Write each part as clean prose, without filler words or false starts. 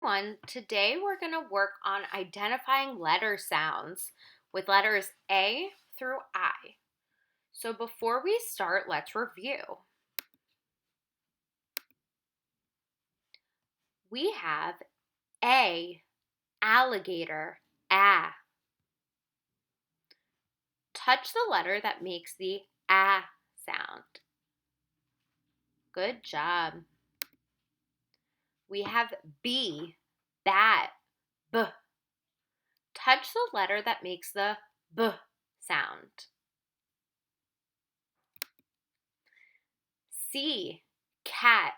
Everyone, today we're going to work on identifying letter sounds with letters A through I. So before we start, let's review. We have A, alligator, A. Touch the letter that makes the A sound. Good job. We have B, bat, B. Touch the letter that makes the B sound. C, cat,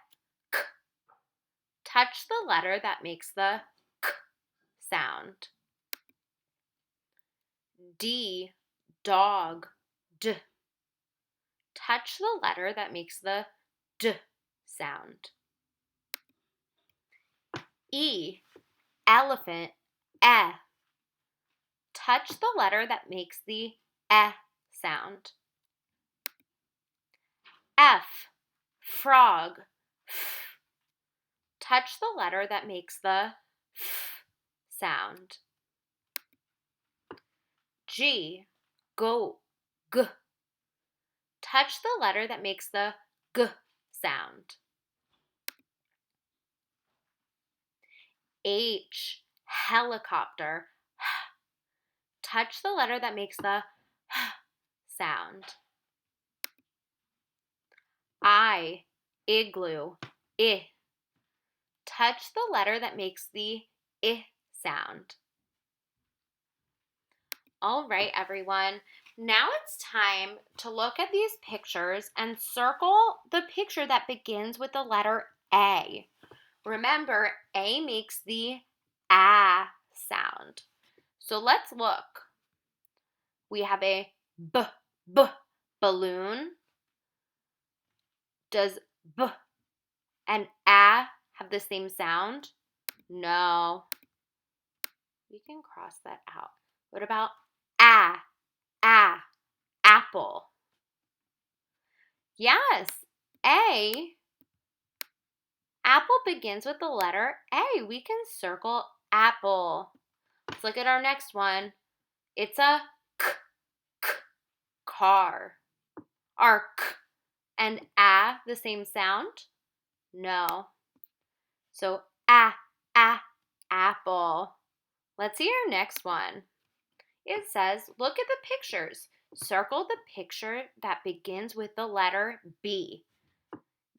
K. Touch the letter that makes the K sound. D, dog, D. Touch the letter that makes the D sound. E, elephant, E. Touch the letter that makes the E sound. F, frog, F. Touch the letter that makes the F sound. G, goat, G. Touch the letter that makes the G sound. H, helicopter, H. Touch the letter that makes the H sound. I, igloo, I. Touch the letter that makes the I sound. All right, everyone. Now it's time to look at these pictures and circle the picture that begins with the letter A. Remember, A makes the A sound. So let's look. We have a B, balloon. Does B and A have the same sound? No. We can cross that out. What about A, apple? Yes, A. Apple begins with the letter A. We can circle apple. Let's look at our next one. It's a car. Are K and A the same sound? No. So apple. Let's see our next one. It says, look at the pictures. Circle the picture that begins with the letter B.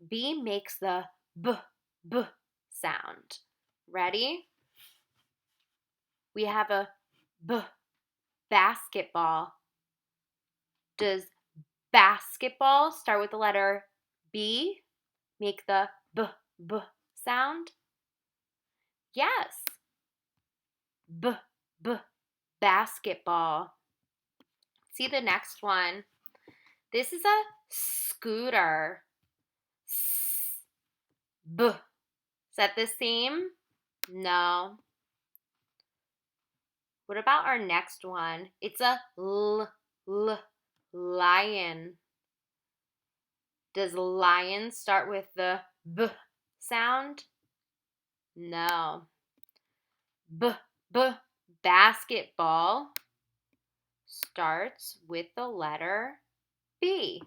B makes the B sound. Ready? We have a basketball. Does basketball start with the letter B? Make the B sound? Yes. Basketball. See the next one. This is a scooter. Is that the same? No. What about our next one? It's a lion. Does lion start with the B sound? No. Basketball starts with the letter B.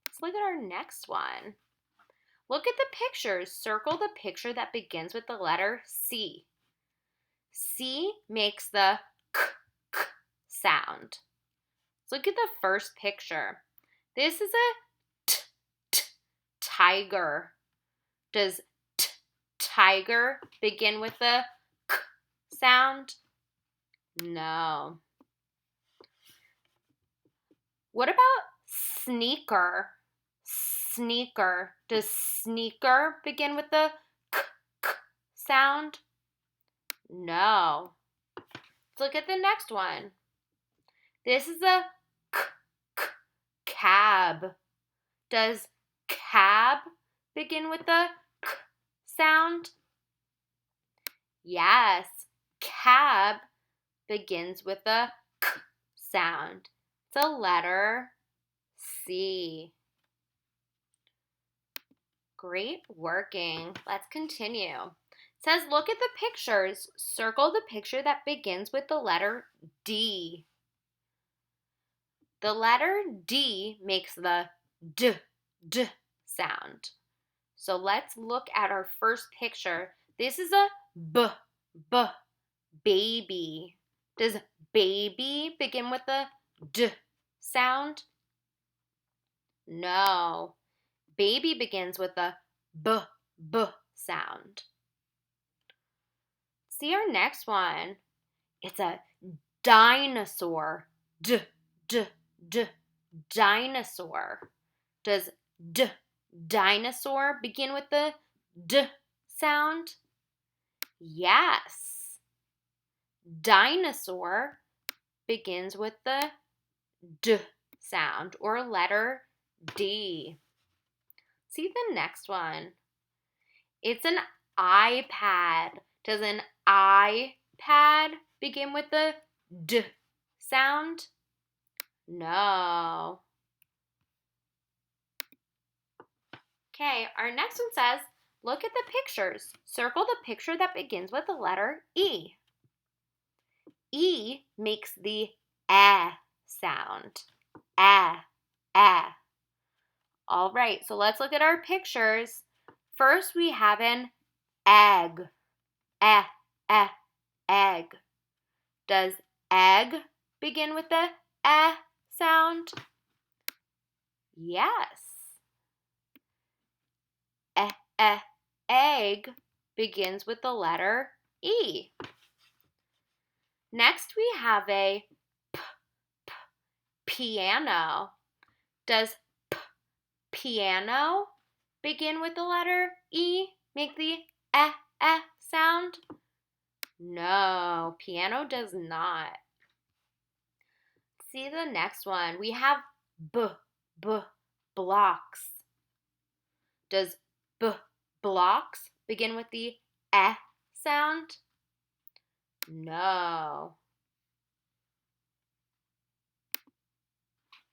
Let's look at our next one. Look at the pictures. Circle the picture that begins with the letter C. C makes the k sound. Let's look at the first picture. This is a tiger. Does tiger begin with the k sound? No. What about sneaker? Sneaker. Does sneaker begin with the k sound? No. Let's look at the next one. This is a cab. Does cab begin with the k sound? Yes. Cab begins with the k sound. It's a letter C. Great working. Let's continue. says look at the pictures. Circle the picture that begins with the letter D. The letter D makes the D sound. So let's look at our first picture. This is a baby. Does baby begin with the D sound? No. Baby begins with the B sound. See our next one. It's a dinosaur. Dinosaur. Does dinosaur begin with the D sound? Yes. Dinosaur begins with the D sound or letter D. See the next one. It's an iPad. Does an iPad begin with the D sound? No. Okay, our next one says, look at the pictures. Circle the picture that begins with the letter E. E makes the sound. All right, so let's look at our pictures. First, we have an egg. Egg. Does egg begin with the sound? Yes. Egg begins with the letter E. Next, we have a piano. Does piano begin with the letter E? Make the sound? No, piano does not. See the next one. We have blocks. Does blocks begin with the sound? No.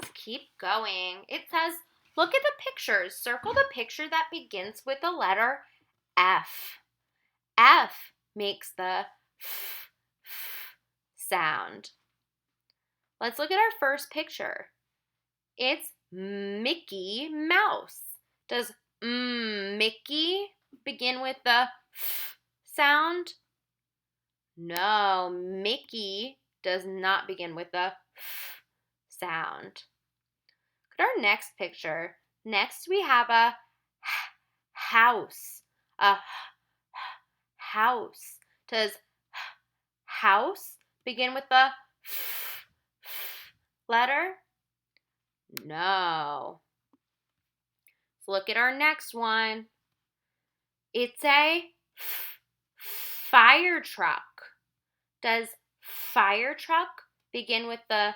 Let's keep going. It says, look at the pictures. Circle the picture that begins with the letter F. F makes the sound. Let's look at our first picture. It's Mickey Mouse. Does Mickey begin with the sound? No, Mickey does not begin with the sound. Look at our next picture. Next we have a house. A house. Does house begin with the letter? No. Let's look at our next one. It's a fire truck. Does fire truck begin with the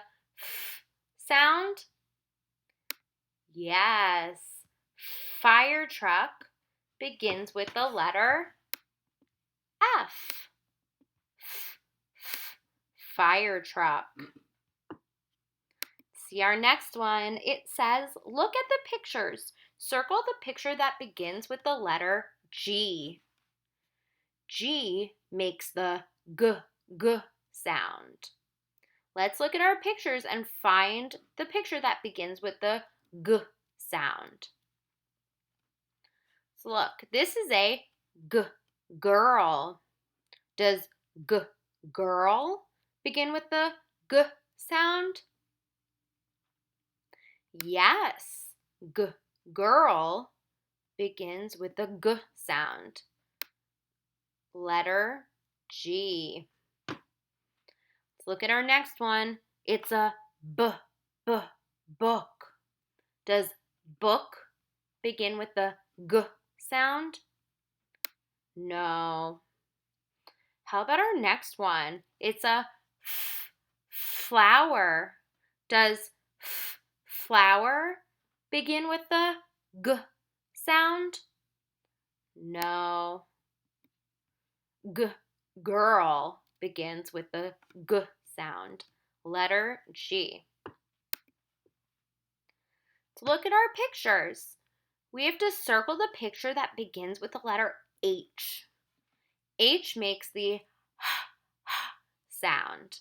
sound? Yes. Fire truck begins with the letter F. Fire truck. See our next one. It says, look at the pictures. Circle the picture that begins with the letter G. G makes the G sound. Let's look at our pictures and find the picture that begins with the G sound. So look, this is a girl. Does girl begin with the G sound? Yes, girl begins with the G sound. Letter G. Let's look at our next one. It's a book. Does book begin with the G sound? No. How about our next one? It's a flower. Does flower begin with the G sound? No. Girl begins with the G sound. Letter G. To look at our pictures, we have to circle the picture that begins with the letter H. H makes the sound.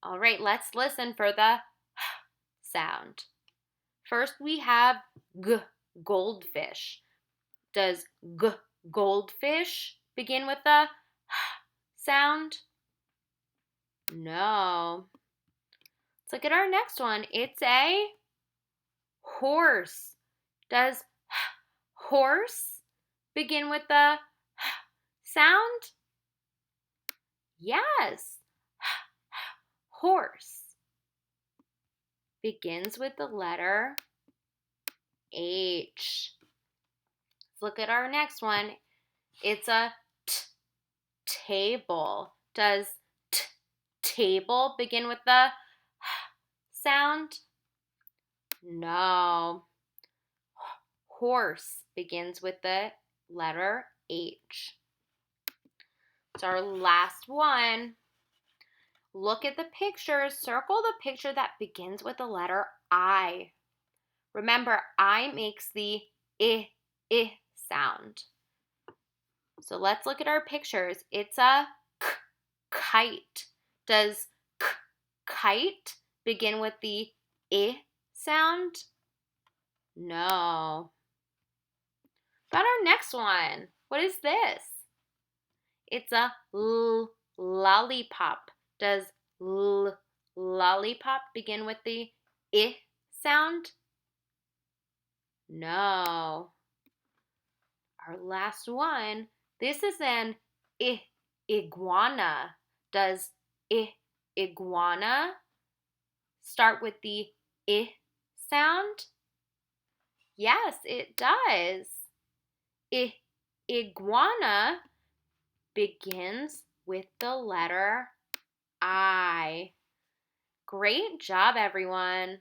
All right, let's listen for the sound. First, we have G, goldfish. Does G, goldfish, begin with the sound? No. Let's look at our next one. It's a horse. Does horse begin with the sound? Yes. Horse begins with the letter H. Let's look at our next one. It's a table. Does table begin with the sound? No. Horse begins with the letter H. It's our last one. Look at the pictures. Circle the picture that begins with the letter I. Remember, I makes the I sound. So let's look at our pictures. It's a kite. Does kite begin with the I sound? No. About our next one. What is this? It's a lollipop. Does lollipop begin with the I sound? No. Our last one. This is an iguana. Does iguana start with the I sound? Yes, it does. Iguana begins with the letter I. Great job, everyone.